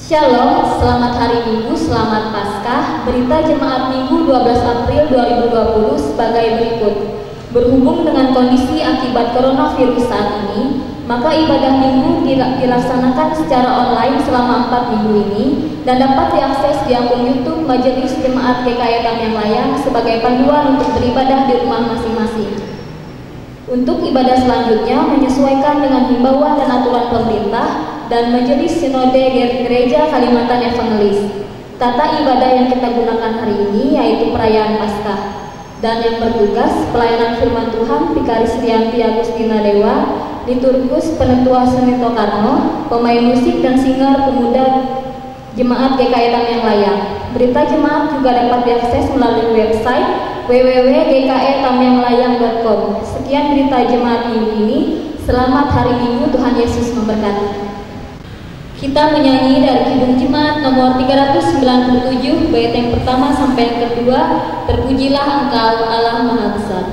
Shalom, selamat hari Minggu, selamat Paskah. Berita Jemaat Minggu 12 April 2020 sebagai berikut. Berhubung dengan kondisi akibat coronavirus saat ini, maka ibadah Minggu dilaksanakan secara online selama 4 minggu ini dan dapat diakses di akun YouTube Majelis Jemaat GKI Tamiang Layang sebagai panduan untuk beribadah di rumah masing-masing. Untuk ibadah selanjutnya menyesuaikan dengan himbauan dan aturan pemerintah dan Majelis Sinode Gereja Kalimantan Evangelis. Tata ibadah yang kita gunakan hari ini yaitu perayaan Paskah. Dan yang bertugas pelayanan firman Tuhan Vikaris Rianti Agustina Dewa, liturgus Penetua Senito Karno, pemain musik dan singer pemuda Jemaat GKI Tamiang Layang. Berita jemaat juga dapat diakses melalui website www.gketamianglayang.com. Sekian berita jemaat minggu ini. Selamat hari Minggu, Tuhan Yesus memberkati. Kita menyanyi dari Kidung Jemaat nomor 397 bait yang pertama sampai yang kedua. Terpujilah Engkau Allah Maha Besar.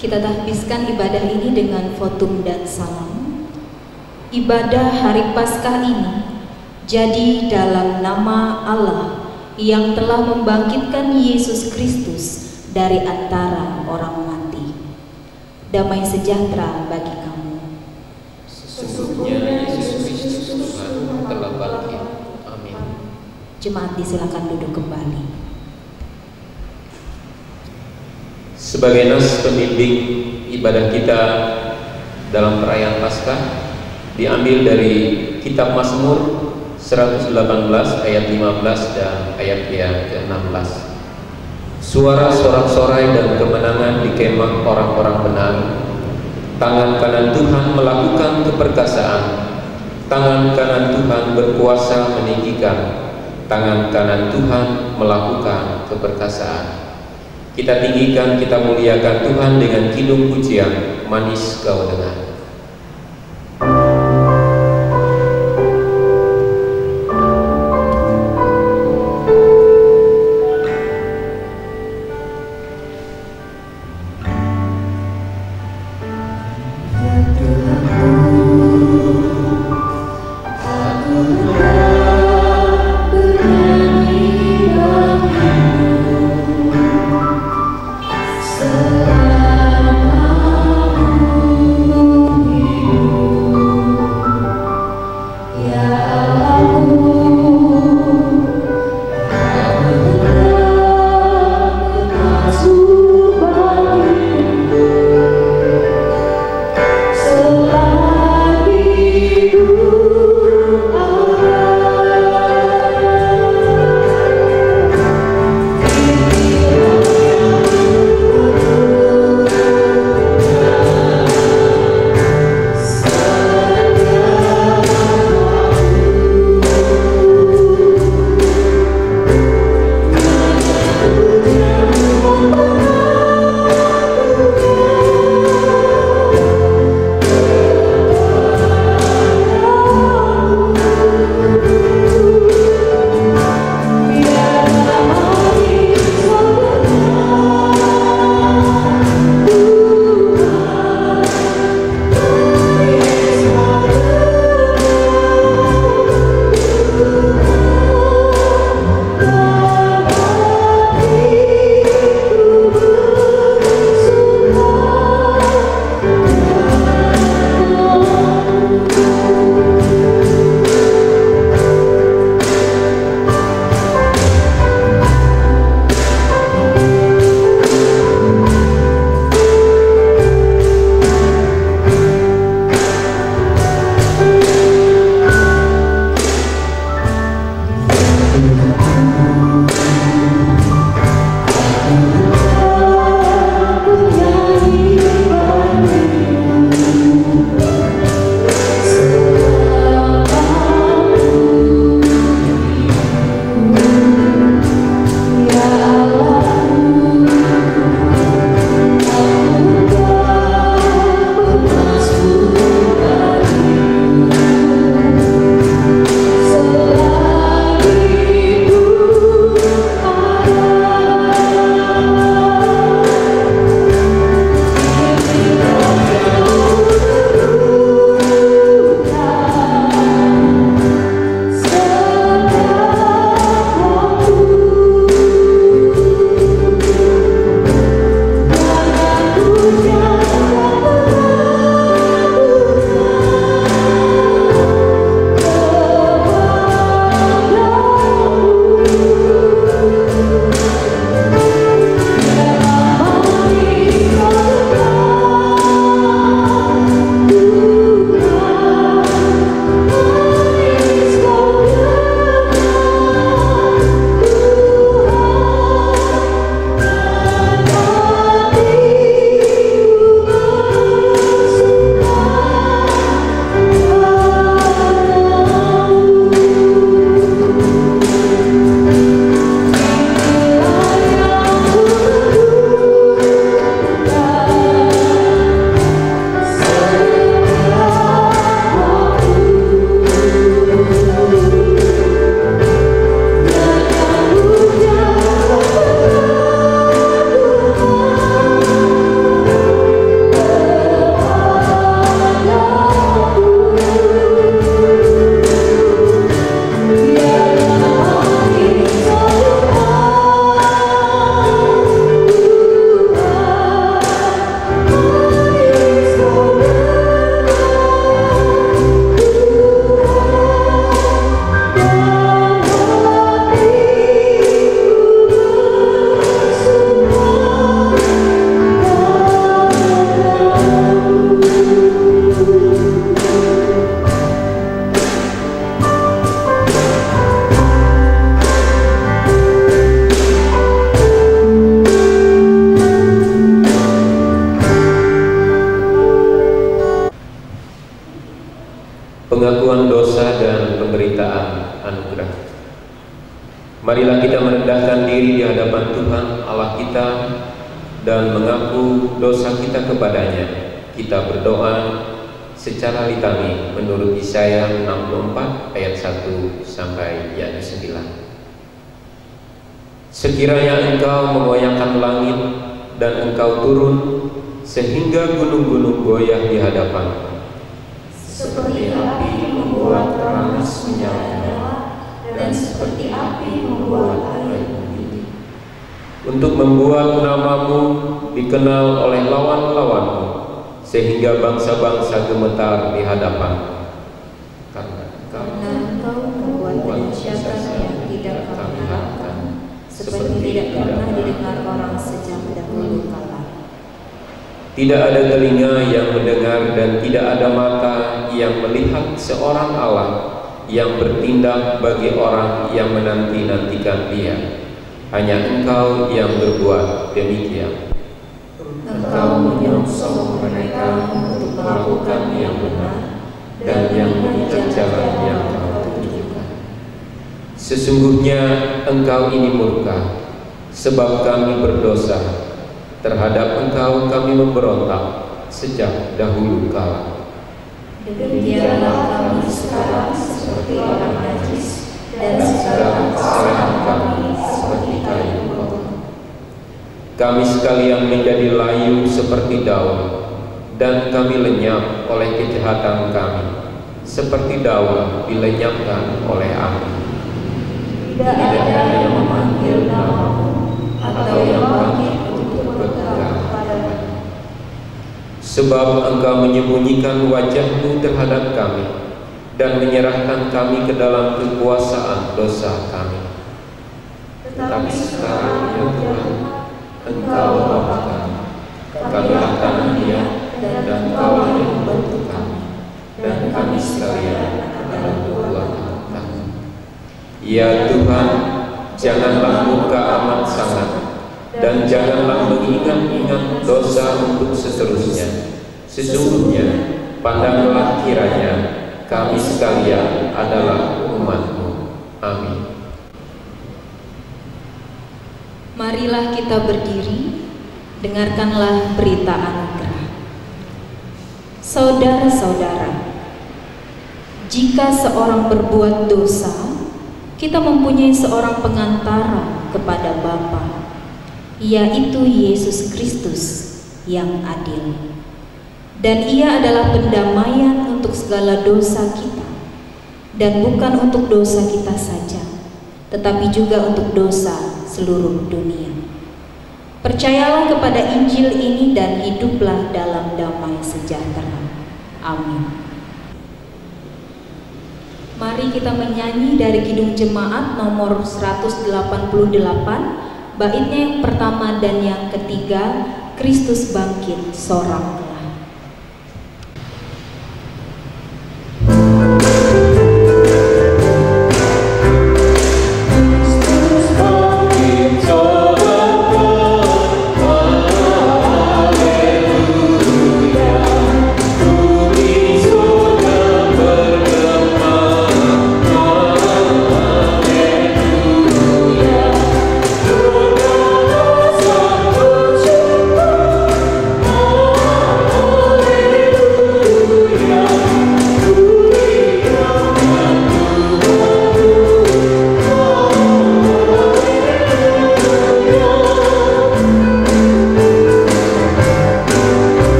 Kita tahbiskan ibadah ini dengan votum dan salam. Ibadah hari Paskah ini jadi dalam nama Allah yang telah membangkitkan Yesus Kristus dari antara orang mati. Damai sejahtera bagi kamu. Sesungguhnya Yesus Kristus Tuhan telah bangkit. Amin. Jemaat disilakan duduk kembali. Sebagai nas pembimbing ibadah kita dalam perayaan Paskah diambil dari kitab Mazmur 118 ayat 15 dan ayat yang ke-16. Suara sorak-sorai dan kemenangan di kemah orang-orang benar. Tangan kanan Tuhan melakukan keperkasaan. Tangan kanan Tuhan berkuasa meninggikan. Tangan kanan Tuhan melakukan keperkasaan. Kita tinggikan, kita muliakan Tuhan dengan kidung pujian, manis kau dengar. Selama pengakuan dosa dan pemberitaan anugerah. Marilah kita merendahkan diri di hadapan Tuhan Allah kita dan mengaku dosa kita kepadanya. Kita berdoa secara litani menurut Yesaya 64 ayat 1 sampai ayat 9. Sekiranya Engkau megoyangkan langit dan Engkau turun sehingga gunung-gunung goyah di hadapan-Mu, seperti api membuat panas menyala dan seperti api membuat air mendidih. Untuk membuat nama-Mu dikenal oleh lawan-lawan-Mu, sehingga bangsa-bangsa gemetar di hadapan-Mu. Karena Engkau membuat ucapan yang tidak kami harapkan, seperti tidak pernah didengar orang sejak dahulu kala. tidak ada telinga yang mendengar dan tidak ada mata yang melihat seorang Allah yang bertindak bagi orang yang menanti-nantikan Dia. Hanya Engkau yang berbuat demikian. Engkau menyongsong mereka untuk melakukan yang benar dan yang mengejar jalan yang Kau tunjukkan. Sesungguhnya Engkau ini murka, sebab kami berdosa. Terhadap Engkau kami memberontak sejak dahulu kala. Demikianlah kami sekarang seperti orang najis, dan segala kesalahan kami seperti kayu potong. Kami sekalian menjadi layu seperti daun, dan kami lenyap oleh kejahatan kami, seperti daun dilenyapkan oleh angin. Tidak ada yang memanggil nama-Mu atau yang bangkit untuk berpegang padamu. Sebab Engkau menyembunyikan wajah-Mu terhadap kami dan menyerahkan kami ke dalam kekuasaan dosa kami. Tetapi sekarang ya Tuhan, Engkau Bapa kamilah tangan Dia, dan Engkau yang membantu kami, dan kami sekalian adalah buah tangan. Ya Tuhan, janganlah murka amat sangat, dan janganlah mengingat-ingat dosa untuk seterusnya. Sesungguhnya, pandanglah kiranya kami sekalian adalah umat-Mu. Amin. Marilah kita berdiri, dengarkanlah berita anugerah. Saudara-saudara, jika seorang berbuat dosa, kita mempunyai seorang pengantara kepada Bapa, yaitu Yesus Kristus yang adil. Dan Ia adalah pendamaian untuk segala dosa kita, dan bukan untuk dosa kita saja, tetapi juga untuk dosa seluruh dunia. Percayalah kepada Injil ini dan hiduplah dalam damai sejahtera. Amin. Mari kita menyanyi dari Kidung Jemaat nomor 188, baitnya yang pertama dan yang ketiga, Kristus bangkit sorang.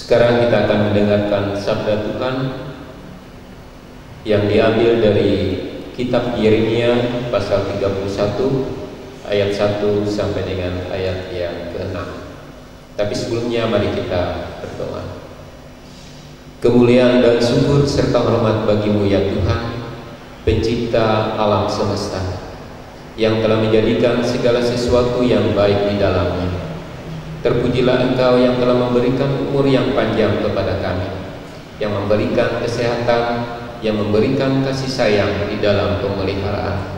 Sekarang kita akan mendengarkan sabda Tuhan yang diambil dari kitab Yeremia pasal 31 ayat 1 sampai dengan ayat yang ke-6. Tapi sebelumnya mari kita berdoa. Kemuliaan dan syukur serta hormat bagimu ya Tuhan, pencipta alam semesta, yang telah menjadikan segala sesuatu yang baik di dalamnya. Terpujilah Engkau yang telah memberikan umur yang panjang kepada kami, yang memberikan kesehatan, yang memberikan kasih sayang di dalam pemeliharaan.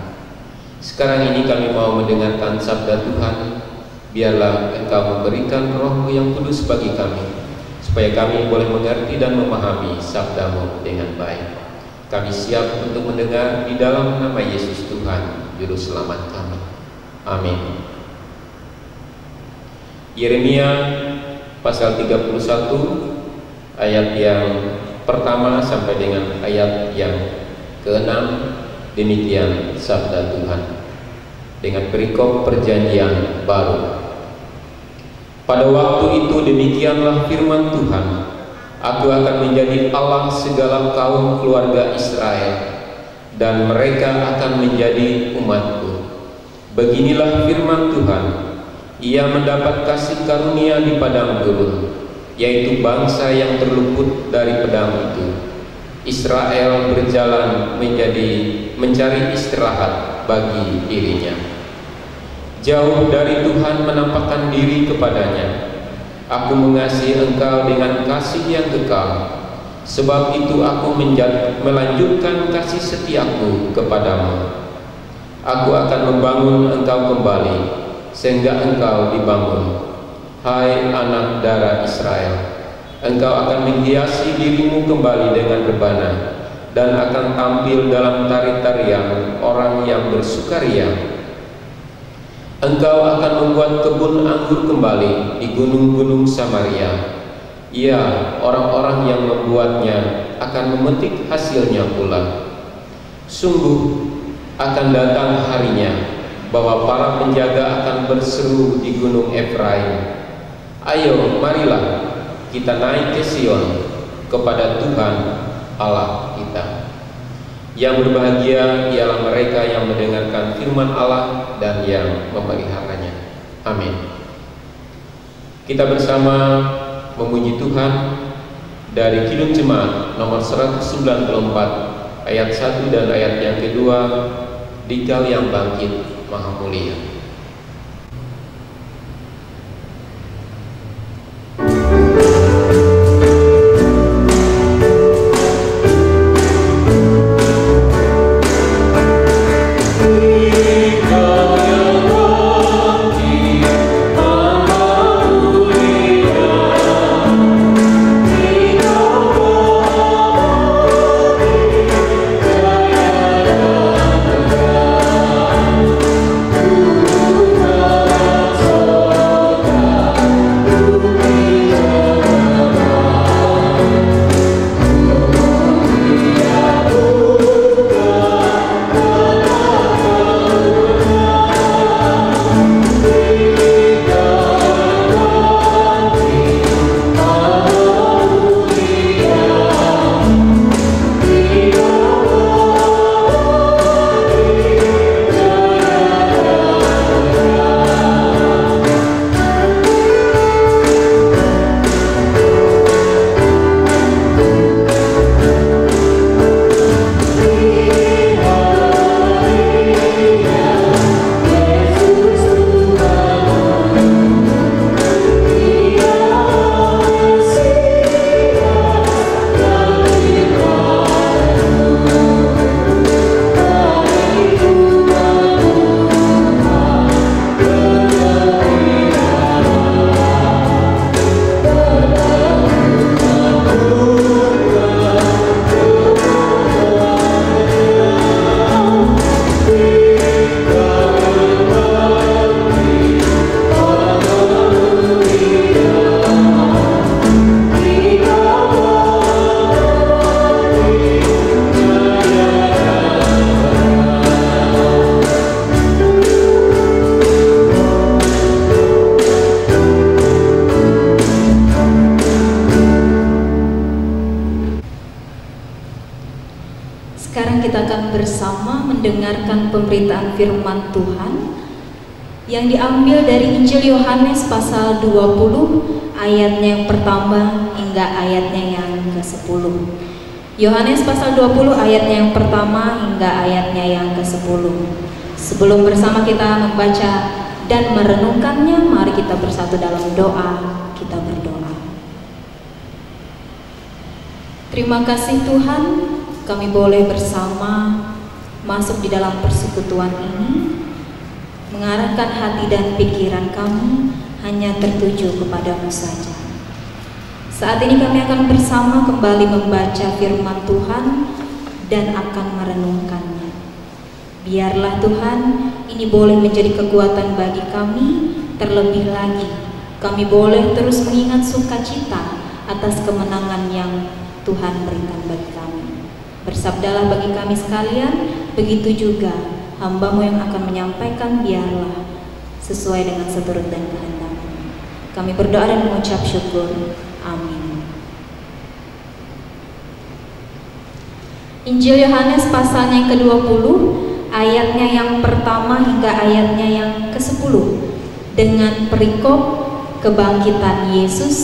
Sekarang ini kami mau mendengarkan sabda Tuhan. Biarlah Engkau memberikan Roh-Mu yang kudus bagi kami, supaya kami boleh mengerti dan memahami sabda-Mu dengan baik. Kami siap untuk mendengar di dalam nama Yesus Tuhan, Juru Selamat kami. Amin. Yeremia pasal 31 ayat yang pertama sampai dengan ayat yang ke-6. Demikian sabda Tuhan dengan perikop perjanjian baru. Pada waktu itu demikianlah firman Tuhan, Aku akan menjadi Allah segala kaum keluarga Israel, dan mereka akan menjadi umatku. Beginilah firman Tuhan, Ia mendapat kasih karunia di padang gurun, yaitu bangsa yang terluput dari pedang itu. Israel berjalan mencari istirahat bagi dirinya. Jauh dari Tuhan menampakkan diri kepadanya. Aku mengasihi engkau dengan kasih yang kekal, sebab itu aku melanjutkan kasih setiaku kepadamu. Aku akan membangun engkau kembali, sehingga engkau dibangun. Hai anak darah Israel, engkau akan menghiasi dirimu kembali dengan rebana, dan akan tampil dalam tari-tarian orang yang bersukaria. Engkau akan membuat kebun anggur kembali di gunung-gunung Samaria. Ya, orang-orang yang membuatnya akan memetik hasilnya pula. Sungguh akan datang harinya bahwa para penjaga akan berseru di gunung Efraim, Ayo, marilah kita naik ke Sion, kepada Tuhan Allah kita. Yang berbahagia ialah mereka yang mendengarkan firman Allah dan yang memeliharanya. Amin. Kita bersama memuji Tuhan dari Kidung Jemaat nomor 194 ayat 1 dan ayat yang kedua, Dikau yang bangkit maha mulia. Ku mendengarkan pemberitaan firman Tuhan yang diambil dari Injil Yohanes pasal 20 ayatnya yang pertama hingga ayatnya yang ke-10. Yohanes pasal 20 ayatnya yang pertama hingga ayatnya yang ke-10. Sebelum bersama kita membaca dan merenungkannya, mari kita bersatu dalam doa. Kita berdoa. Terima kasih Tuhan, kami boleh bersama masuk di dalam persekutuan ini, mengarahkan hati dan pikiran kami hanya tertuju kepadamu saja. Saat ini kami akan bersama kembali membaca firman Tuhan dan akan merenungkannya. Biarlah Tuhan ini boleh menjadi kekuatan bagi kami. Terlebih lagi kami boleh terus mengingat sukacita atas kemenangan yang Tuhan berikan bagi kami. Bersabdalah bagi kami sekalian, begitu juga hamba-Mu yang akan menyampaikan, biarlah sesuai dengan seturut dan kehendak-Mu. Kami berdoa dan mengucap syukur. Amin. Injil Yohanes pasalnya yang ke-20, ayatnya yang pertama hingga ayatnya yang ke-10, dengan perikop kebangkitan Yesus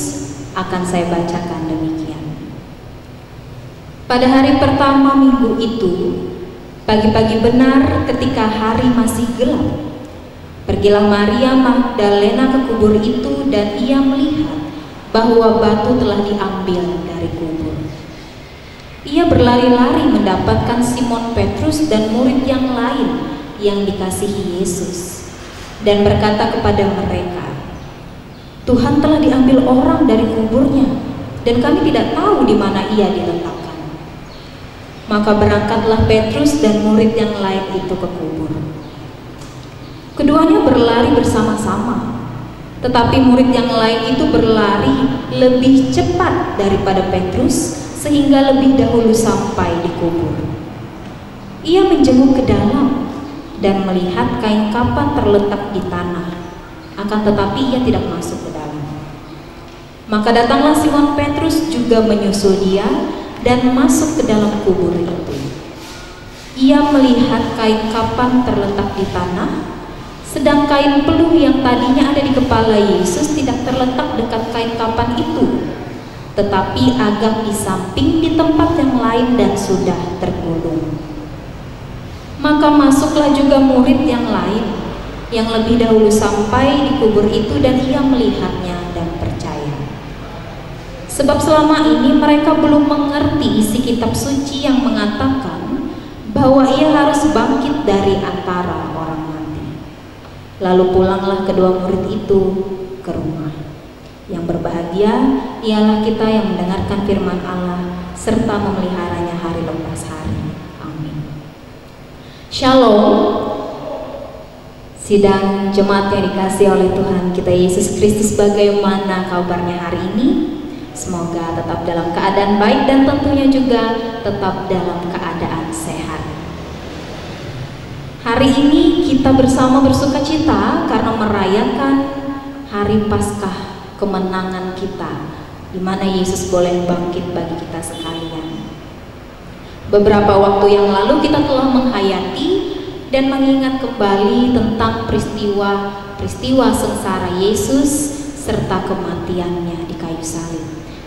akan saya bacakan demikian. Pada hari pertama minggu itu, pagi-pagi benar ketika hari masih gelap, pergilah Maria Magdalena ke kubur itu dan ia melihat bahwa batu telah diambil dari kubur. Ia berlari-lari mendapatkan Simon Petrus dan murid yang lain yang dikasihi Yesus dan berkata kepada mereka, "Tuhan telah diambil orang dari kuburnya dan kami tidak tahu di mana ia diletakkan." Maka berangkatlah Petrus dan murid yang lain itu ke kubur. Keduanya berlari bersama-sama, tetapi murid yang lain itu berlari lebih cepat daripada Petrus sehingga lebih dahulu sampai di kubur. Ia menjenguk ke dalam dan melihat kain kapan terletak di tanah, akan tetapi ia tidak masuk ke dalam. Maka datanglah Simon Petrus juga menyusul dia dan masuk ke dalam kubur itu. Ia melihat kain kapan terletak di tanah, sedang kain peluh yang tadinya ada di kepala Yesus tidak terletak dekat kain kapan itu, tetapi agak di samping di tempat yang lain dan sudah tergulung. Maka masuklah juga murid yang lain yang lebih dahulu sampai di kubur itu dan ia melihatnya dan percaya. Sebab selama ini mereka belum mengerti isi kitab suci yang mengatakan bahwa ia harus bangkit dari antara orang mati. Lalu pulanglah kedua murid itu ke rumah. Yang berbahagia ialah kita yang mendengarkan firman Allah serta memeliharanya hari lepas hari. Amin. Shalom. Sidang jemaat yang dikasihi oleh Tuhan kita Yesus Kristus, bagaimana kabarnya hari ini? Semoga tetap dalam keadaan baik dan tentunya juga tetap dalam keadaan sehat. Hari ini kita bersama bersukacita karena merayakan Hari Paskah, kemenangan kita, di mana Yesus boleh bangkit bagi kita sekalian. Beberapa waktu yang lalu kita telah menghayati dan mengingat kembali tentang peristiwa sengsara Yesus serta kematiannya di kayu salib.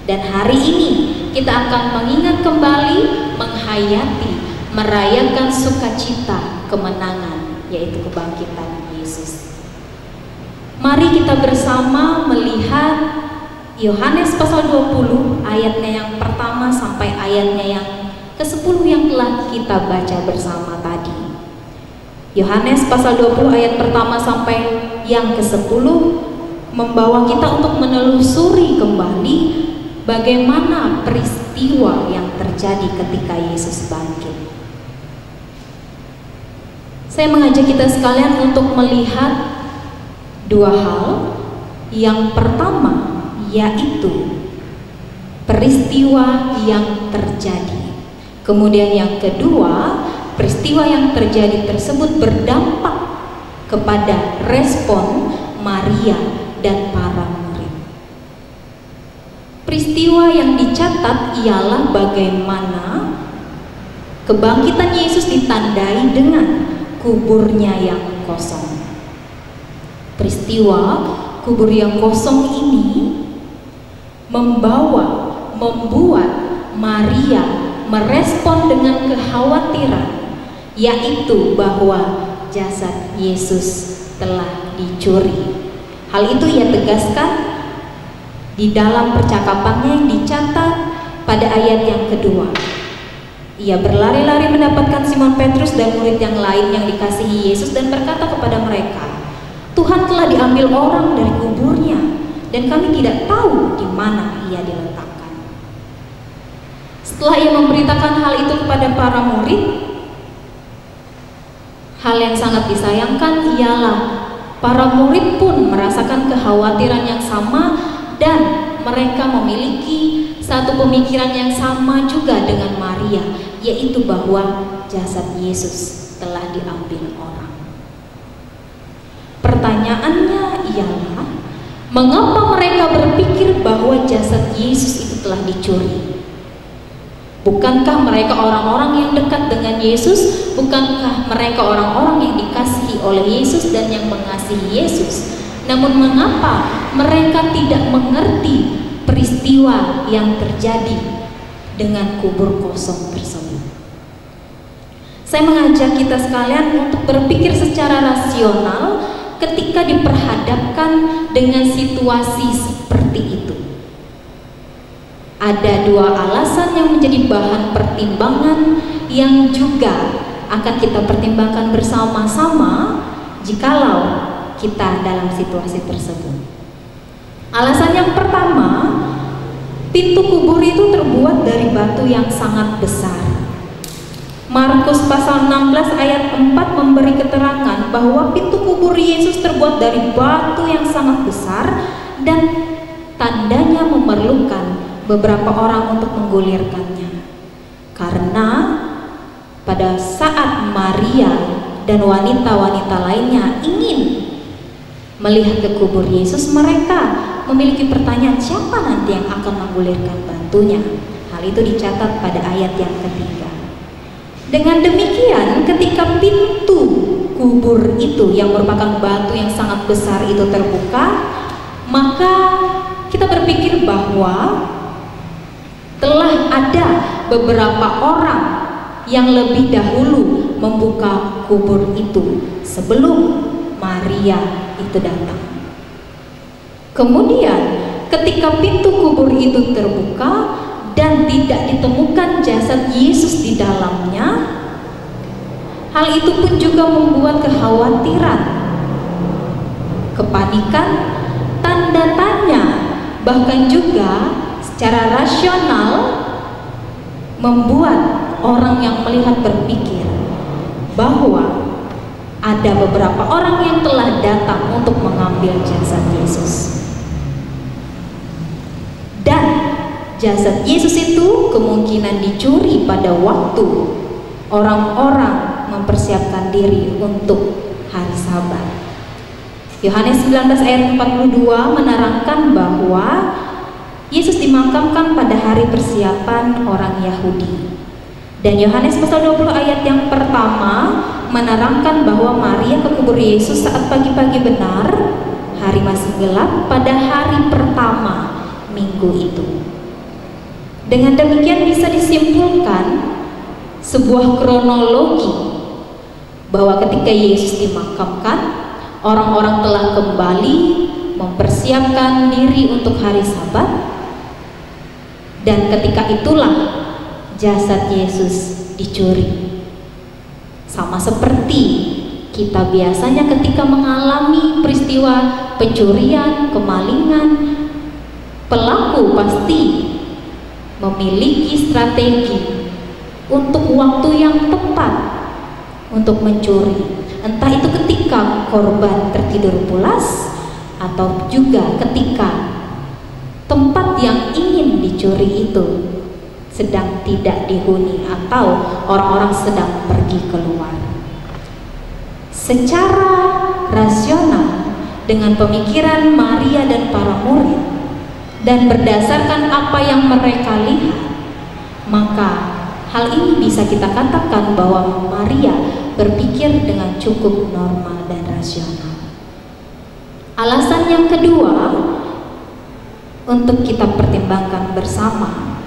Dan hari ini kita akan mengingat kembali, menghayati, merayakan sukacita kemenangan, yaitu kebangkitan Yesus. Mari kita bersama melihat Yohanes pasal 20 ayatnya yang pertama sampai ayatnya yang ke-10 yang telah kita baca bersama tadi. Yohanes pasal 20 ayat pertama sampai yang ke-10 membawa kita untuk menelusuri kembali bagaimana peristiwa yang terjadi ketika Yesus bangkit. Saya mengajak kita sekalian untuk melihat dua hal. Yang pertama yaitu peristiwa yang terjadi. Kemudian yang kedua, peristiwa yang terjadi tersebut berdampak kepada respon Maria dan para murid. Peristiwa yang dicatat ialah bagaimana kebangkitan Yesus ditandai dengan kuburnya yang kosong. Peristiwa kubur yang kosong ini membuat Maria merespon dengan kekhawatiran, yaitu bahwa jasad Yesus telah dicuri. Hal itu ia tegaskan di dalam percakapannya yang dicatat pada ayat yang kedua. Ia berlari-lari mendapatkan Simon Petrus dan murid yang lain yang dikasihi Yesus dan berkata kepada mereka, "Tuhan telah diambil orang dari kuburnya dan kami tidak tahu di mana ia diletakkan." Setelah ia memberitakan hal itu kepada para murid, hal yang sangat disayangkan ialah para murid pun merasakan kekhawatiran yang sama dan mereka memiliki satu pemikiran yang sama juga dengan Maria, yaitu bahwa jasad Yesus telah diambil orang. Pertanyaannya ialah, mengapa mereka berpikir bahwa jasad Yesus itu telah dicuri? Bukankah mereka orang-orang yang dekat dengan Yesus? Bukankah mereka orang-orang yang dikasihi oleh Yesus dan yang mengasihi Yesus? Namun mengapa mereka tidak mengerti peristiwa yang terjadi dengan kubur kosong tersebut? Saya mengajak kita sekalian untuk berpikir secara rasional ketika diperhadapkan dengan situasi seperti itu. Ada dua alasan yang menjadi bahan pertimbangan yang juga akan kita pertimbangkan bersama-sama jikalau kita dalam situasi tersebut. Alasan yang pertama, pintu kubur itu terbuat dari batu yang sangat besar. Markus pasal 16 ayat 4 memberi keterangan bahwa pintu kubur Yesus terbuat dari batu yang sangat besar dan tandanya memerlukan beberapa orang untuk menggulirkannya. Karena pada saat Maria dan wanita-wanita lainnya ingin melihat ke kubur Yesus, mereka memiliki pertanyaan, siapa nanti yang akan menggulirkan batunya? Hal itu dicatat pada ayat yang ketiga. Dengan demikian, ketika pintu kubur itu yang merupakan batu yang sangat besar itu terbuka, maka kita berpikir bahwa telah ada beberapa orang yang lebih dahulu membuka kubur itu sebelum Maria itu datang. Kemudian ketika pintu kubur itu terbuka dan tidak ditemukan jasad Yesus di dalamnya, hal itu pun juga membuat kekhawatiran, kepanikan, tanda tanya, bahkan juga secara rasional membuat orang yang melihat berpikir bahwa ada beberapa orang yang telah datang untuk mengambil jasad Yesus. Dan jasad Yesus itu kemungkinan dicuri pada waktu orang-orang mempersiapkan diri untuk hari Sabat. Yohanes 19 ayat 42 menerangkan bahwa Yesus dimakamkan pada hari persiapan orang Yahudi. Dan Yohanes pasal 20 ayat yang pertama menerangkan bahwa Maria ke kubur Yesus saat pagi-pagi benar, hari masih gelap pada hari pertama minggu itu. Dengan demikian bisa disimpulkan sebuah kronologi bahwa ketika Yesus dimakamkan, orang-orang telah kembali mempersiapkan diri untuk hari Sabat. Dan ketika itulah jasad Yesus dicuri. Sama seperti kita biasanya ketika mengalami peristiwa pencurian, kemalingan, pelaku pasti memiliki strategi untuk waktu yang tepat untuk mencuri. Entah itu ketika korban tertidur pulas atau juga ketika tempat yang ingin dicuri itu sedang tidak dihuni atau orang-orang sedang pergi keluar. Secara rasional dengan pemikiran Maria dan para murid dan berdasarkan apa yang mereka lihat, maka hal ini bisa kita katakan bahwa Maria berpikir dengan cukup normal dan rasional. Alasan yang kedua untuk kita pertimbangkan bersama,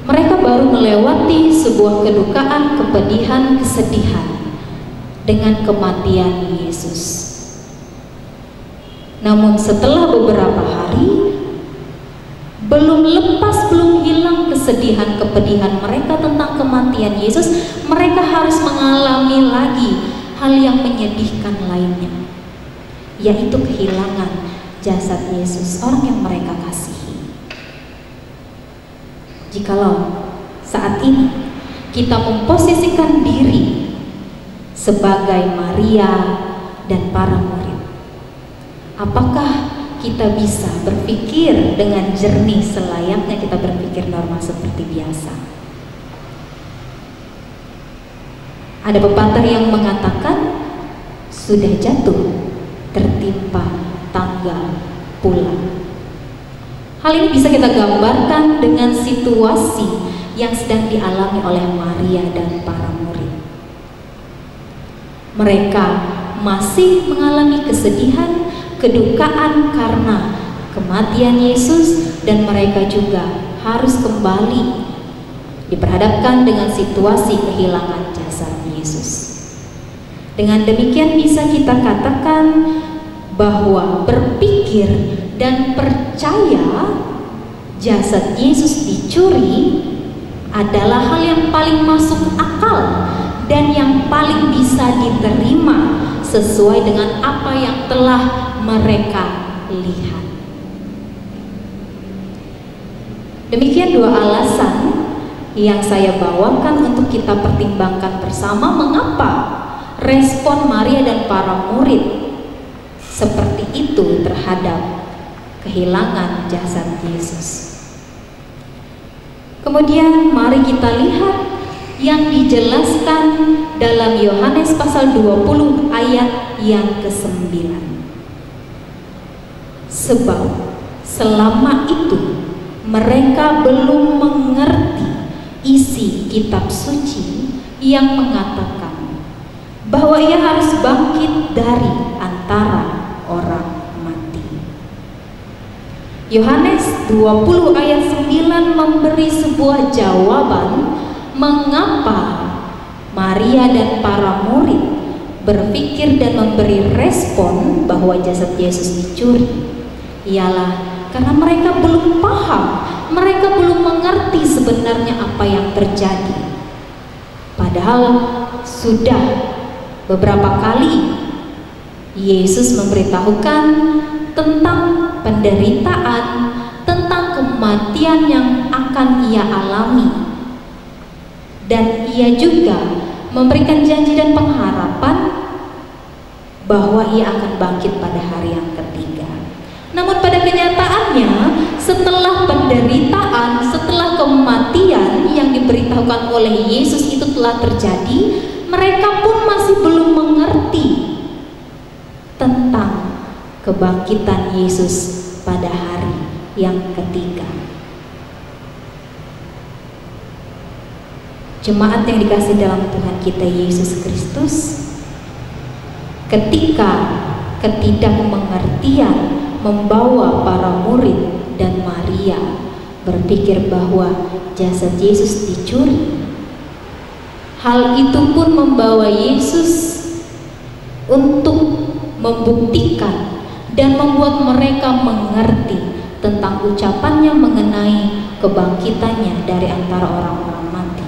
mereka baru melewati sebuah kedukaan, kepedihan, kesedihan dengan kematian Yesus. Namun setelah beberapa hari, belum lepas, belum hilang kesedihan, kepedihan mereka tentang kematian Yesus, mereka harus mengalami lagi hal yang menyedihkan lainnya, yaitu kehilangan jasad Yesus, orang yang mereka kasihi. Jikalau saat ini kita memposisikan diri sebagai Maria dan para murid, apakah kita bisa berpikir dengan jernih selayaknya kita berpikir normal seperti biasa? Ada pepatah yang mengatakan, sudah jatuh tertimpa tangga pulang. Hal ini bisa kita gambarkan dengan situasi yang sedang dialami oleh Maria dan para murid. Mereka masih mengalami kesedihan, kedukaan karena kematian Yesus, dan mereka juga harus kembali diperhadapkan dengan situasi kehilangan jasad Yesus. Dengan demikian bisa kita katakan bahwa berpikir dan percaya jasad Yesus dicuri adalah hal yang paling masuk akal dan yang paling bisa diterima sesuai dengan apa yang telah mereka lihat. Demikian dua alasan yang saya bawakan untuk kita pertimbangkan bersama mengapa respon Maria dan para murid seperti itu terhadap kehilangan jasad Yesus. Kemudian mari kita lihat yang dijelaskan dalam Yohanes pasal 20 ayat yang ke-9. Sebab selama itu mereka belum mengerti isi kitab suci yang mengatakan bahwa ia harus bangkit dari antara orang mati. Yohanes 20 ayat 9 memberi sebuah jawaban mengapa Maria dan para murid berpikir dan memberi respon bahwa jasad Yesus dicuri. Ialah karena mereka belum paham, mereka belum mengerti sebenarnya apa yang terjadi. Padahal sudah beberapa kali Yesus memberitahukan tentang penderitaan, tentang kematian yang akan ia alami, dan ia juga memberikan janji dan pengharapan bahwa ia akan bangkit pada hari yang ketiga. Namun pada kenyataannya, setelah penderitaan, setelah kematian yang diberitahukan oleh Yesus itu telah terjadi, mereka pun masih belum mengerti tentang kebangkitan Yesus pada hari yang ketiga. Jemaat yang dikasihi dalam Tuhan kita Yesus Kristus, ketika ketidakmengertian membawa para murid dan Maria berpikir bahwa jasad Yesus dicuri, hal itu pun membawa Yesus untuk membuktikan dan membuat mereka mengerti tentang ucapannya mengenai kebangkitannya dari antara orang-orang mati,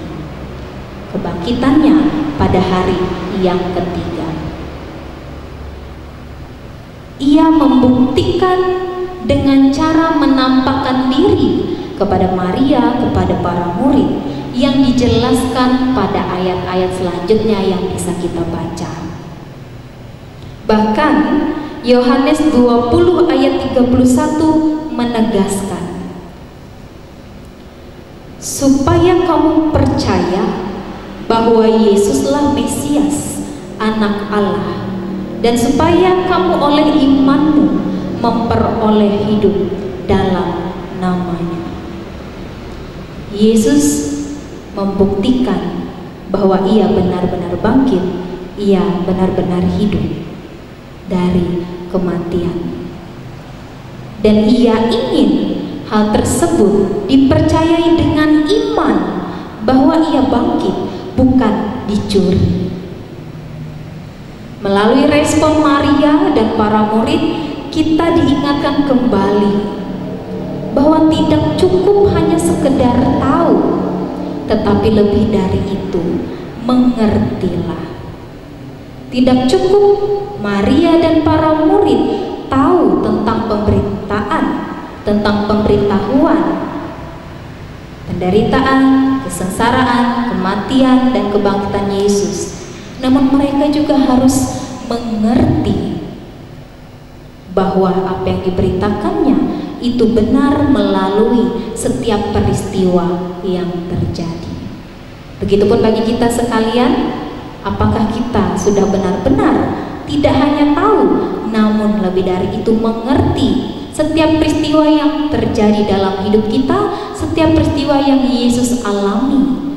kebangkitannya pada hari yang ketiga. Ia membuktikan dengan cara menampakkan diri kepada Maria, kepada para murid, yang dijelaskan pada ayat-ayat selanjutnya yang bisa kita baca. Bahkan Yohanes 20 ayat 31 menegaskan, supaya kamu percaya bahwa Yesuslah Mesias, Anak Allah, dan supaya kamu oleh imanmu memperoleh hidup dalam namanya. Yesus membuktikan bahwa ia benar-benar bangkit, ia benar-benar hidup dari kematian. Dan ia ingin hal tersebut dipercayai dengan iman bahwa ia bangkit, bukan dicuri. Melalui respon Maria dan para murid, kita diingatkan kembali bahwa tidak cukup hanya sekedar tahu, tetapi lebih dari itu, mengertilah. Tidak cukup Maria dan para murid tahu tentang pemberitaan, tentang pemberitahuan, penderitaan, kesengsaraan, kematian, dan kebangkitan Yesus. Namun mereka juga harus mengerti bahwa apa yang diberitakannya itu benar melalui setiap peristiwa yang terjadi. Begitupun bagi kita sekalian, apakah kita sudah benar-benar tidak hanya tahu, namun lebih dari itu mengerti setiap peristiwa yang terjadi dalam hidup kita, setiap peristiwa yang Yesus alami,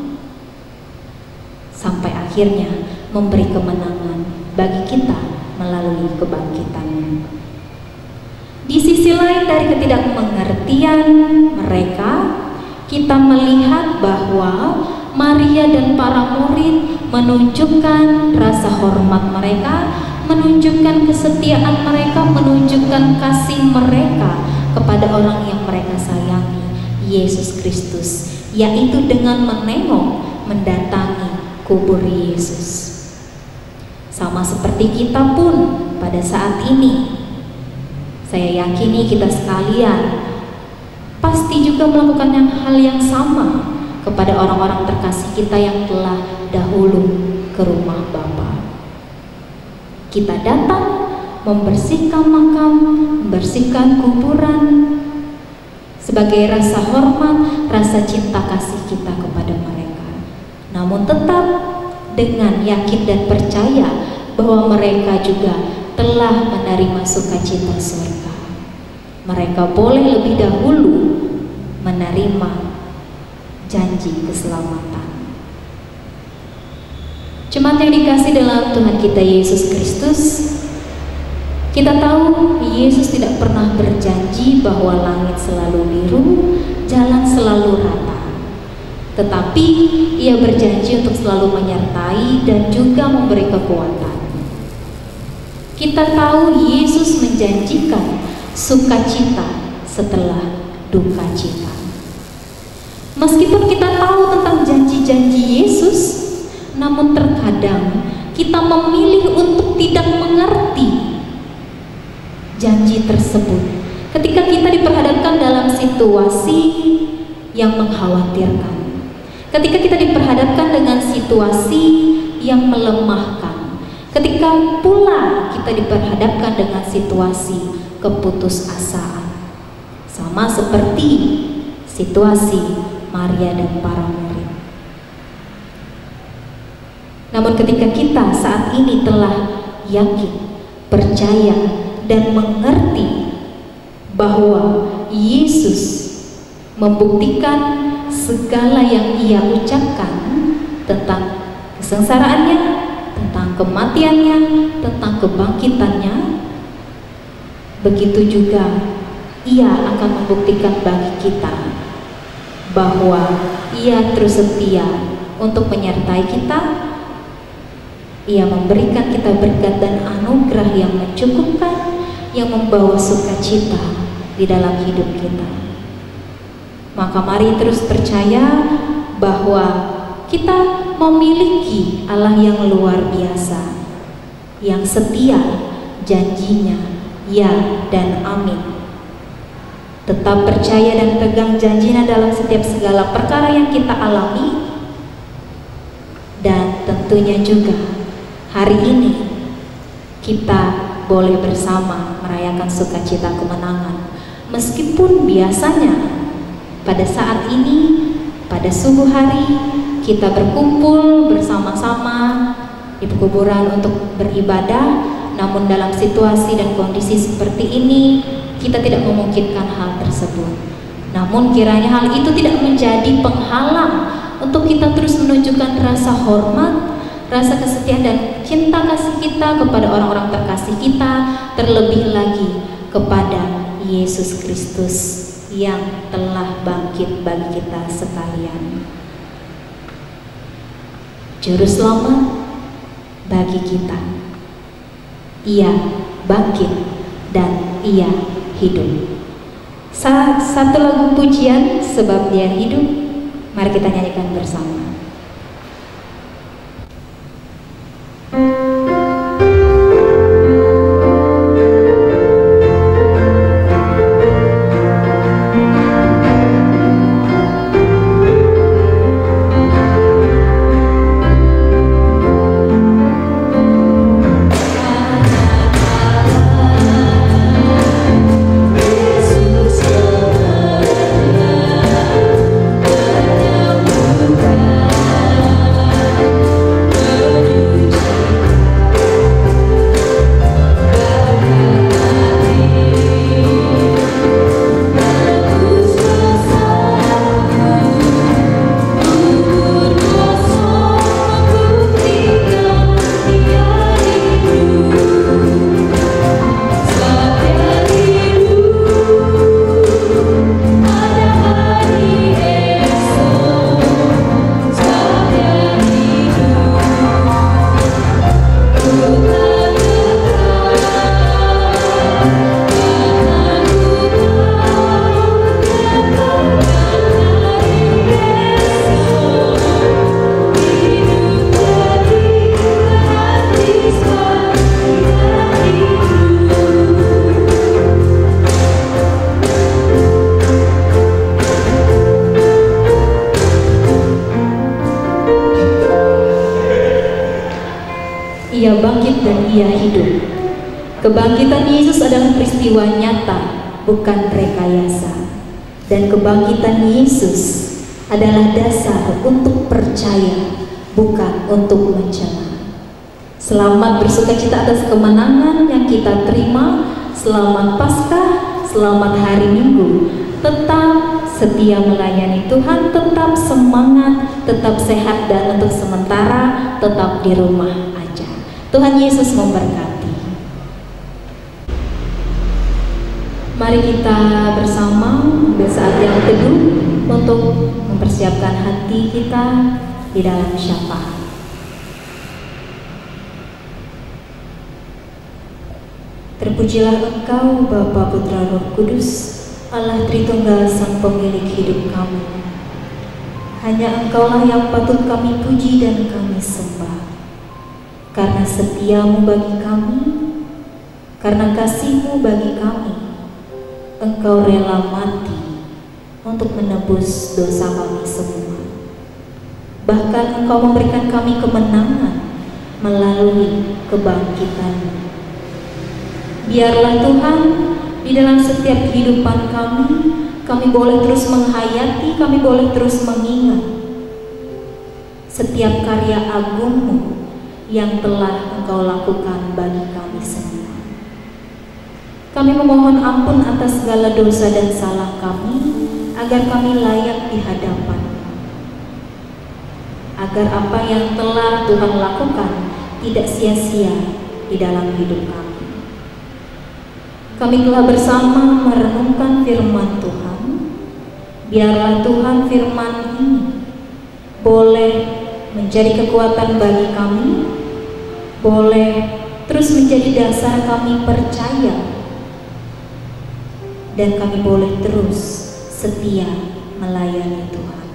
sampai akhirnya memberi kemenangan bagi kita melalui kebangkitannya. Di sisi lain dari ketidakmengertian mereka, kita melihat bahwa Maria dan para murid menunjukkan rasa hormat mereka, menunjukkan kesetiaan mereka, menunjukkan kasih mereka kepada orang yang mereka sayangi, Yesus Kristus, yaitu dengan menengok, mendatangi kubur Yesus. Sama seperti kita pun pada saat ini, saya yakini kita sekalian pasti juga melakukan hal yang sama kepada orang-orang terkasih kita yang telah dahulu ke rumah Bapa. Kita datang membersihkan makam, membersihkan kuburan sebagai rasa hormat, rasa cinta kasih kita kepada mereka. Namun tetap dengan yakin dan percaya bahwa mereka juga telah menerima sukacita surga. Mereka boleh lebih dahulu menerima janji keselamatan. Jemaat yang dikasih dalam Tuhan kita Yesus Kristus, kita tahu Yesus tidak pernah berjanji bahwa langit selalu biru, jalan selalu rata. Tetapi ia berjanji untuk selalu menyertai dan juga memberi kekuatan. Kita tahu Yesus menjanjikan sukacita setelah duka cita. Meskipun kita tahu tentang janji-janji Yesus, namun terkadang kita memilih untuk tidak mengerti janji tersebut ketika kita diperhadapkan dalam situasi yang mengkhawatirkan, ketika kita diperhadapkan dengan situasi yang melemahkan, ketika pula kita diperhadapkan dengan situasi keputusasaan, sama seperti situasi Maria dan para murid. Namun ketika kita saat ini telah yakin, percaya, dan mengerti bahwa Yesus membuktikan segala yang ia ucapkan tentang kesengsaraannya, tentang kematiannya, tentang kebangkitannya, begitu juga ia akan membuktikan bagi kita bahwa ia terus setia untuk menyertai kita. Ia memberikan kita berkat dan anugerah yang mencukupkan, yang membawa sukacita di dalam hidup kita. Maka mari terus percaya bahwa kita memiliki Allah yang luar biasa, yang setia, janjinya ya dan amin. Tetap percaya dan pegang janjinya dalam setiap segala perkara yang kita alami. Dan tentunya juga hari ini kita boleh bersama merayakan sukacita kemenangan. Meskipun biasanya pada saat ini, pada subuh hari, kita berkumpul bersama-sama di kuburan untuk beribadah, namun dalam situasi dan kondisi seperti ini kita tidak memungkinkan hal tersebut. Namun kiranya hal itu tidak menjadi penghalang untuk kita terus menunjukkan rasa hormat, rasa kesetiaan dan cinta kasih kita kepada orang-orang terkasih kita, terlebih lagi kepada Yesus Kristus yang telah bangkit bagi kita sekalian. Juru selamat bagi kita. Ia bangkit dan ia hidup. Satu lagu pujian sebab dia hidup, mari kita nyanyikan bersama. Ia bangkit dan ia hidup. Kebangkitan Yesus adalah peristiwa nyata, bukan rekayasa. Dan kebangkitan Yesus adalah dasar untuk percaya, bukan untuk mencela. Selamat bersukacita atas kemenangan yang kita terima. Selamat Paskah, selamat hari Minggu. Tetap setia melayani Tuhan, tetap semangat, tetap sehat, dan untuk sementara tetap di rumah aja. Tuhan Yesus memberkati. Mari kita bersama ambil saat yang teduh untuk mempersiapkan hati kita di dalam syafaat. Terpujilah Engkau Bapa, Putra, Roh Kudus, Allah Tritunggal, Sang Pemilik hidup kami. Hanya Engkaulah yang patut kami puji dan kami sembah. Karena setiamu bagi kami, karena kasihmu bagi kami, Engkau rela mati untuk menebus dosa kami semua. Bahkan Engkau memberikan kami kemenangan melalui kebangkitan-Mu. Biarlah Tuhan, di dalam setiap kehidupan kami boleh terus menghayati, kami boleh terus mengingat setiap karya agung-Mu yang telah Engkau lakukan bagi kami semua. Kami memohon ampun atas segala dosa dan salah kami, agar kami layak di hadapan, agar apa yang telah Tuhan lakukan tidak sia-sia di dalam hidup kami. Kami telah bersama merenungkan firman Tuhan. Biarlah Tuhan firman ini boleh menjadi kekuatan bagi kami, boleh terus menjadi dasar kami percaya, dan kami boleh terus setia melayani Tuhan.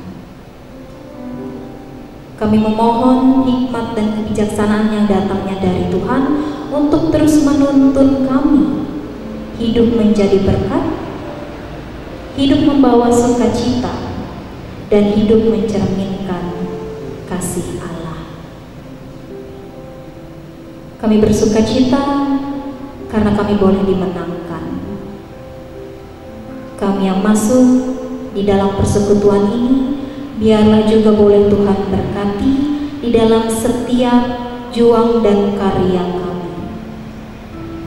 Kami memohon hikmat dan kebijaksanaan yang datangnya dari Tuhan untuk terus menuntun kami hidup menjadi berkat, hidup membawa sukacita, dan hidup mencerminkan kasih Allah. Kami bersukacita karena kami boleh dimenangkan. Kami yang masuk di dalam persekutuan ini, biarlah juga boleh Tuhan berkati di dalam setiap juang dan karya kami.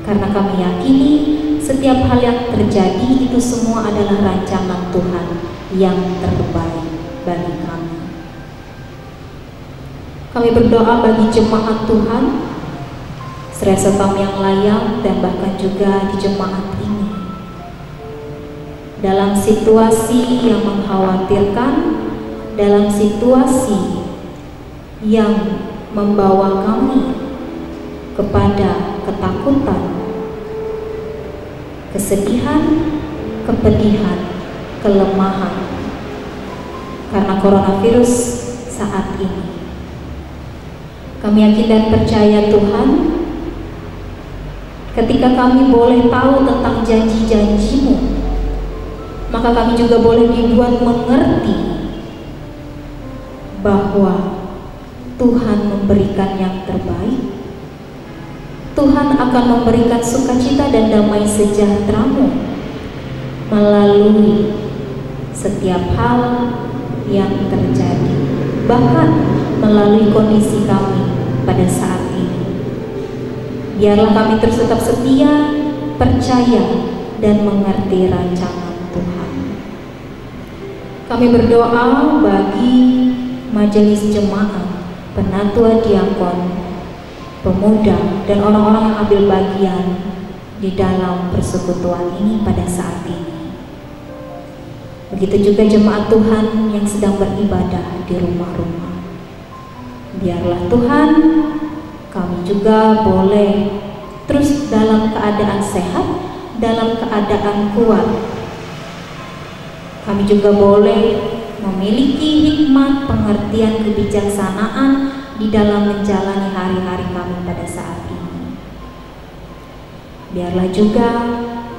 Karena kami yakini setiap hal yang terjadi itu semua adalah rancangan Tuhan yang terbaik bagi kami. Kami berdoa bagi jemaat Tuhan, serta yang layak dan bahkan juga di jemaat ini. Dalam situasi yang mengkhawatirkan, dalam situasi yang membawa kami kepada ketakutan, kesedihan, kepedihan, kelemahan karena coronavirus saat ini. Kami yakin dan percaya Tuhan, ketika kami boleh tahu tentang janji-janji-Mu, maka kami juga boleh dibuat mengerti bahwa Tuhan memberikan yang terbaik. Tuhan akan memberikan sukacita dan damai sejahtera-Mu melalui setiap hal yang terjadi, bahkan melalui kondisi kami pada saat ini. Biarlah kami terus tetap setia, percaya, dan mengerti rancangan Tuhan. Kami berdoa bagi majelis jemaat, penatua diakon, pemuda, dan orang-orang yang ambil bagian di dalam persekutuan ini pada saat ini. Begitu juga jemaat Tuhan yang sedang beribadah di rumah-rumah. Biarlah Tuhan, kami juga boleh terus dalam keadaan sehat, dalam keadaan kuat. Kami juga boleh memiliki hikmat, pengertian, kebijaksanaan di dalam menjalani hari-hari kami pada saat ini. Biarlah juga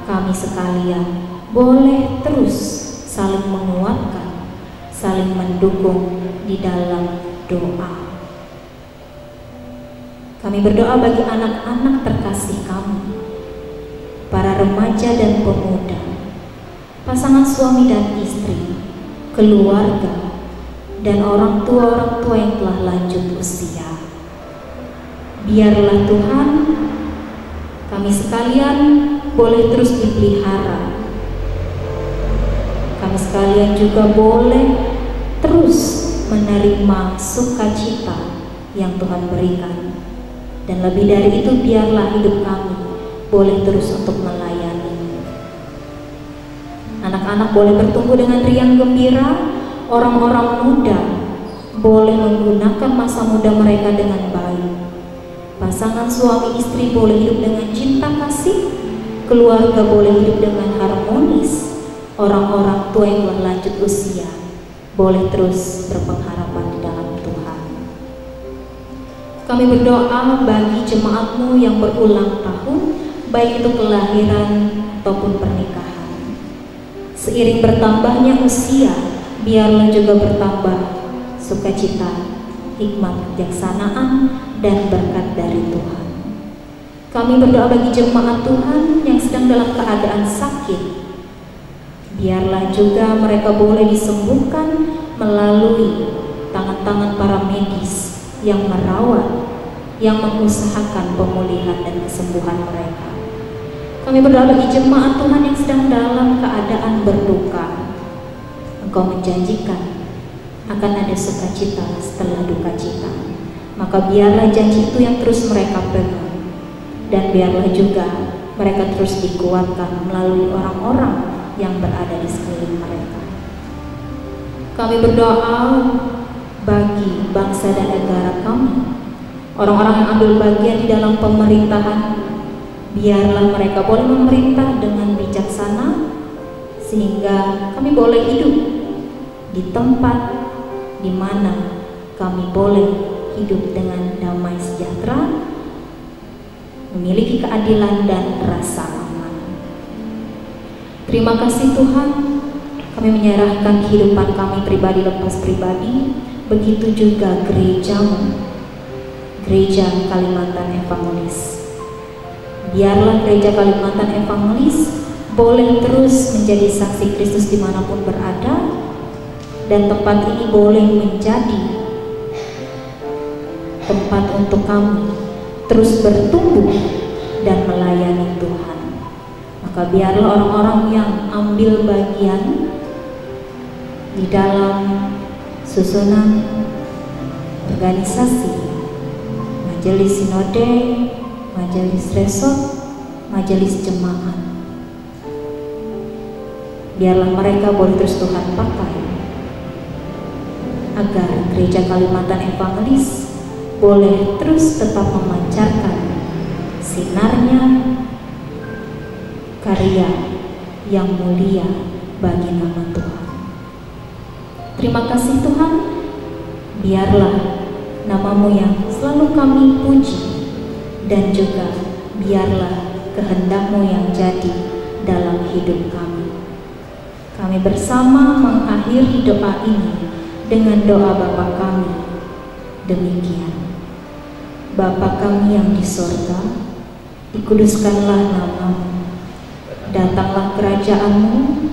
kami sekalian boleh terus saling menguatkan, saling mendukung di dalam doa. Kami berdoa bagi anak-anak terkasih kami, para remaja dan pemuda, pasangan suami dan istri, keluarga, dan orang tua yang telah lanjut usia. Biarlah Tuhan, kami sekalian boleh terus dipelihara. Kami sekalian juga boleh terus menerima sukacita yang Tuhan berikan. Dan lebih dari itu, biarlah hidup kami boleh terus untuk melayani. Anak-anak boleh bertumbuh dengan riang gembira, orang-orang muda boleh menggunakan masa muda mereka dengan baik. Pasangan suami istri boleh hidup dengan cinta kasih, keluarga boleh hidup dengan harmonis, orang-orang tua yang telah lanjut usia boleh terus berpengharapan di dalam Tuhan. Kami berdoa bagi jemaat-Mu yang berulang tahun, baik itu kelahiran ataupun pernikahan. Seiring bertambahnya usia, biarlah juga bertambah sukacita, hikmat, kebijaksanaan, dan berkat dari Tuhan. Kami berdoa bagi jemaat Tuhan yang sedang dalam keadaan sakit. Biarlah juga mereka boleh disembuhkan melalui tangan-tangan para medis yang merawat, yang mengusahakan pemulihan dan kesembuhan mereka. Kami berdoa bagi jemaat Tuhan yang sedang dalam keadaan berduka. Engkau menjanjikan akan ada sukacita setelah duka cita. Maka biarlah janji itu yang terus mereka pegang, dan biarlah juga mereka terus dikuatkan melalui orang-orang yang berada di sekeliling mereka. Kami berdoa bagi bangsa dan negara kami, orang-orang yang ambil bagian di dalam pemerintahan. Biarlah mereka boleh memerintah dengan bijaksana, sehingga kami boleh hidup di tempat di mana kami boleh hidup dengan damai sejahtera, memiliki keadilan dan rasa aman. Terima kasih Tuhan, kami menyerahkan kehidupan kami pribadi lepas pribadi, begitu juga gereja-Mu, Gereja Kalimantan Evangelis. Biarlah Gereja Kalimantan Evangelis boleh terus menjadi saksi Kristus dimanapun berada, dan tempat ini boleh menjadi tempat untuk kami terus bertumbuh dan melayani Tuhan. Maka biarlah orang-orang yang ambil bagian di dalam susunan organisasi, majelis sinode, majelis resort, majelis jemaat. Biarlah mereka boleh terus Tuhan pakai agar Gereja Kalimantan Evangelis boleh terus tetap memancarkan sinarnya, karya yang mulia bagi nama Tuhan. Terima kasih Tuhan, biarlah nama-Mu yang selalu kami puji, dan juga biarlah kehendak-Mu yang jadi dalam hidup kami. Kami bersama mengakhiri doa ini dengan doa Bapa kami. Demikian. Bapa kami yang di sorga, dikuduskanlah nama-Mu. Datanglah kerajaan-Mu,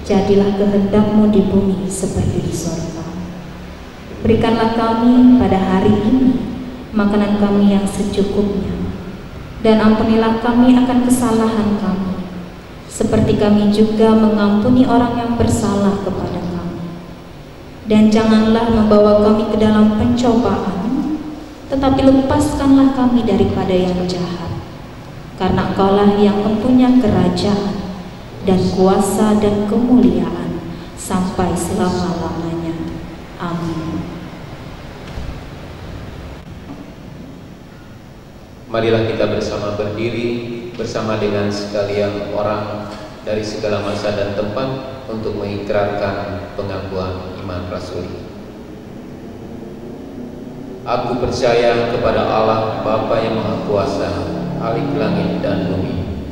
jadilah kehendak-Mu di bumi seperti di sorga. Berikanlah kami pada hari ini makanan kami yang secukupnya, dan ampunilah kami akan kesalahan kami, seperti kami juga mengampuni orang yang bersalah kepada kami. Dan janganlah membawa kami ke dalam pencobaan, tetapi lepaskanlah kami daripada yang jahat. Karena Engkaulah yang mempunyai kerajaan dan kuasa dan kemuliaan sampai selama-lamanya. Amin. Marilah kita bersama berdiri bersama dengan sekalian orang dari segala masa dan tempat untuk mengikrarkan pengakuan iman rasuli. Aku percaya kepada Allah Bapa yang Maha Kuasa, Khalik langit dan bumi,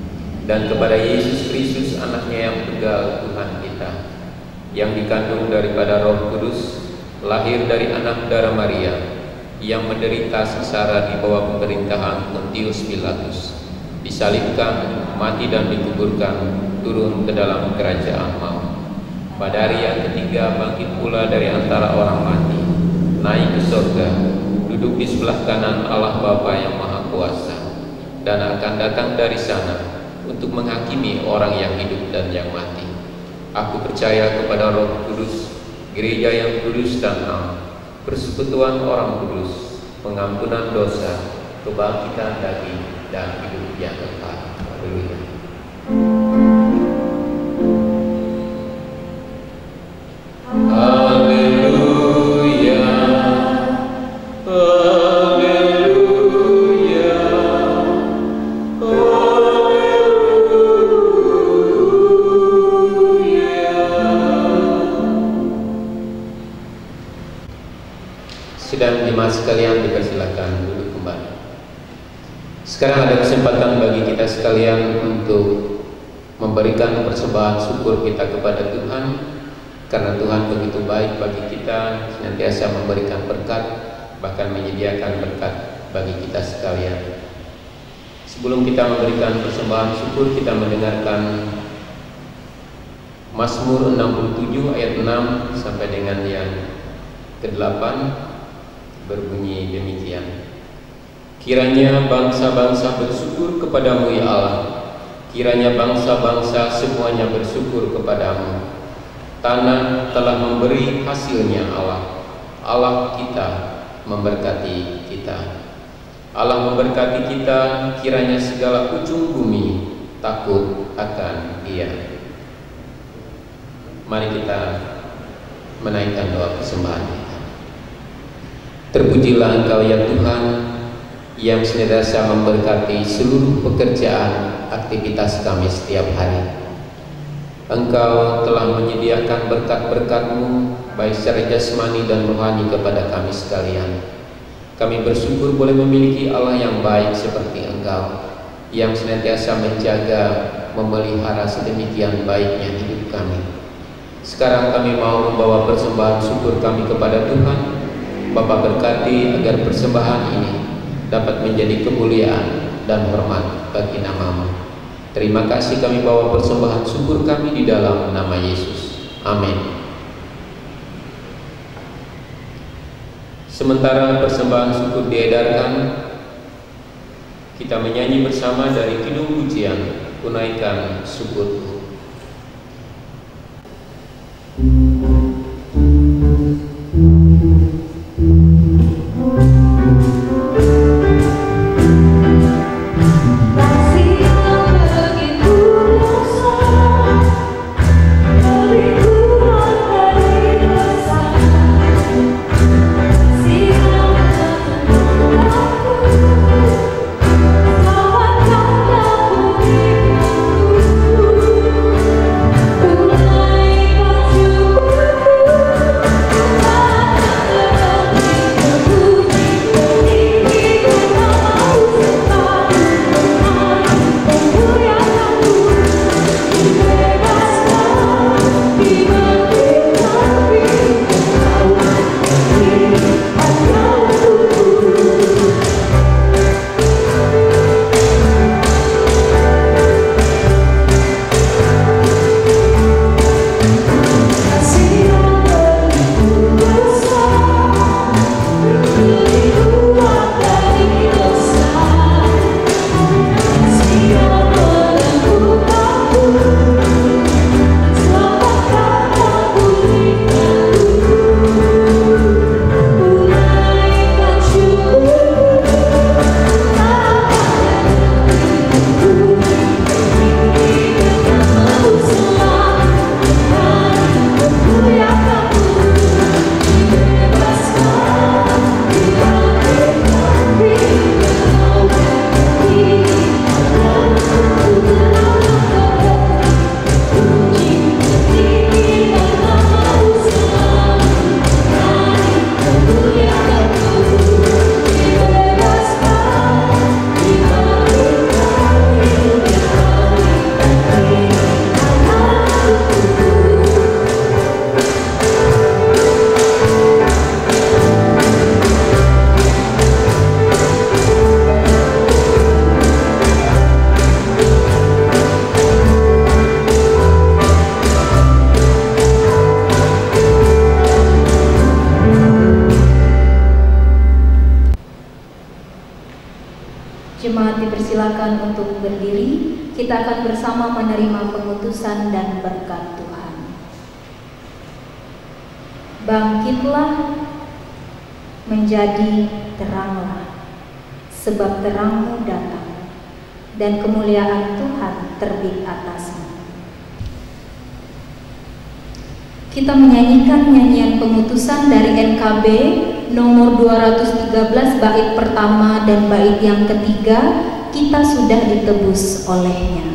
dan kepada Yesus Kristus anaknya yang tunggal Tuhan kita, yang dikandung daripada Roh Kudus, lahir dari anak darah Maria, yang menderita sengsara di bawah pemerintahan Pontius Pilatus, disalibkan, mati dan dikuburkan, turun ke dalam kerajaan maut. Pada hari yang ketiga bangkit pula dari antara orang mati, naik ke surga, duduk di sebelah kanan Allah Bapa yang Maha Kuasa, dan akan datang dari sana untuk menghakimi orang yang hidup dan yang mati. Aku percaya kepada Roh Kudus, gereja yang kudus dan am, persekutuan orang kudus, pengampunan dosa, kebangkitan daging, dan hidup yang kekal. Haleluya. Haleluya. Haleluya. Sidang jemaat sekalian, dipersilakan duduk kembali. Sekarang ada kesempatan bagi kita sekalian untuk memberikan persembahan syukur kita kepada Tuhan, karena Tuhan begitu baik bagi kita, senantiasa memberikan berkat, bahkan menyediakan berkat bagi kita sekalian. Sebelum kita memberikan persembahan syukur, kita mendengarkan Mazmur 67 ayat 6 sampai dengan yang ke-8, berbunyi demikian. Kiranya bangsa-bangsa bersyukur kepadamu ya Allah, kiranya bangsa-bangsa semuanya bersyukur kepadamu. Tanah telah memberi hasilnya Allah, Allah kita memberkati kita. Allah memberkati kita, kiranya segala ujung bumi takut akan Dia. Mari kita menaikkan doa persembahan kita. Terpujilah Engkau ya Tuhan, yang senantiasa memberkati seluruh pekerjaan aktivitas kami setiap hari. Engkau telah menyediakan berkat-berkat-Mu baik secara jasmani dan rohani kepada kami sekalian. Kami bersyukur boleh memiliki Allah yang baik seperti Engkau, yang senantiasa menjaga, memelihara sedemikian baiknya hidup kami. Sekarang kami mau membawa persembahan syukur kami kepada Tuhan. Bapa berkati agar persembahan ini dapat menjadi kemuliaan dan hormat bagi nama-Mu. Terima kasih kami bawa persembahan syukur kami di dalam nama Yesus. Amin. Sementara persembahan syukur diedarkan, kita menyanyi bersama dari kidung pujian Kunaikan Syukurku. jemaat dipersilakan untuk berdiri. Kita akan bersama menerima pengutusan dan berkat Tuhan. Bangkitlah, menjadi teranglah, sebab terangmu datang, dan kemuliaan Tuhan terbit atasmu. Kita menyanyikan nyanyian pengutusan dari NKB nomor 213 bait pertama dan bait yang ketiga, kita sudah ditebus olehnya.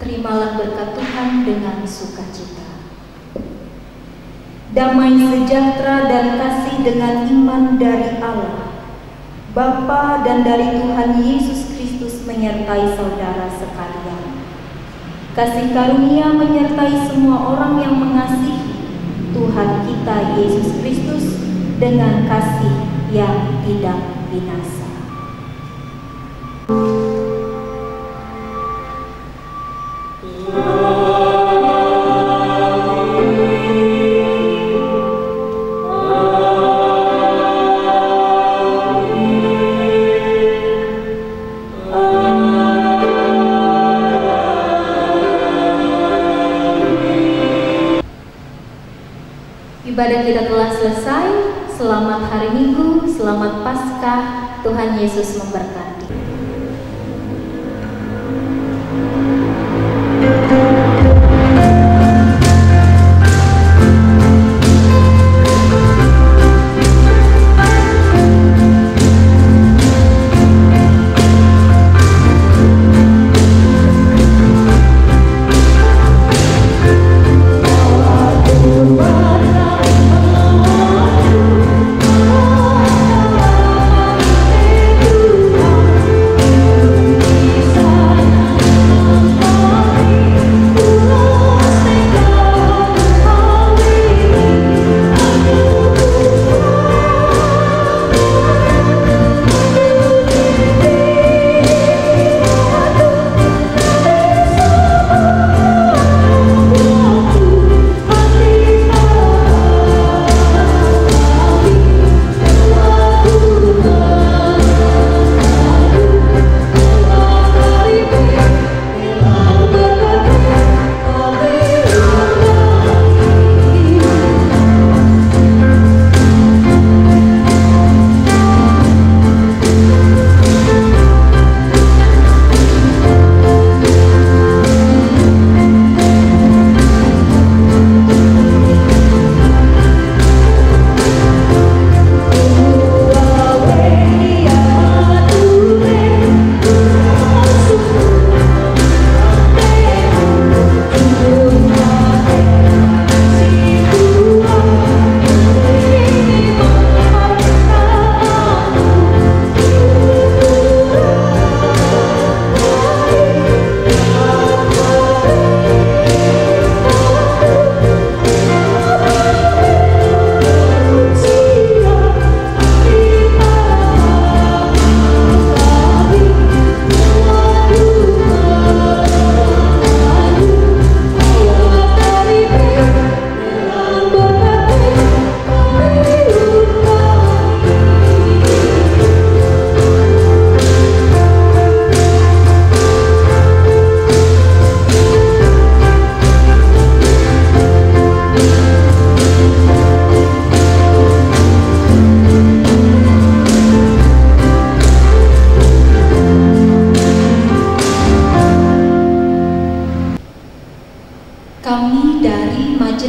Terimalah berkat Tuhan dengan sukacita. Damai sejahtera dan kasih dengan iman dari Allah, Bapa dan dari Tuhan Yesus Kristus menyertai saudara sekalian. Kasih karunia menyertai semua orang yang mengasihi Tuhan kita Yesus Kristus dengan kasih yang tidak binasa. Ibadah kita telah selesai. Selamat hari Minggu, selamat Paskah. Tuhan Yesus memberkati. Tuhan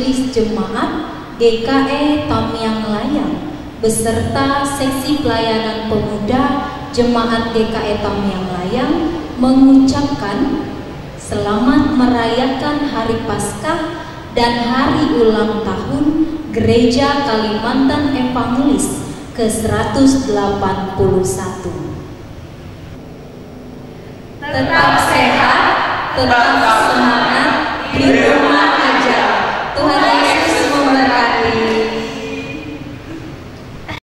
Majelis Jemaat GKE Tamiang Layang beserta Seksi Pelayanan Pemuda Jemaat GKE Tamiang Layang mengucapkan selamat merayakan Hari Paskah dan Hari Ulang Tahun Gereja Kalimantan Evangelis ke-181. Tetap sehat, tetap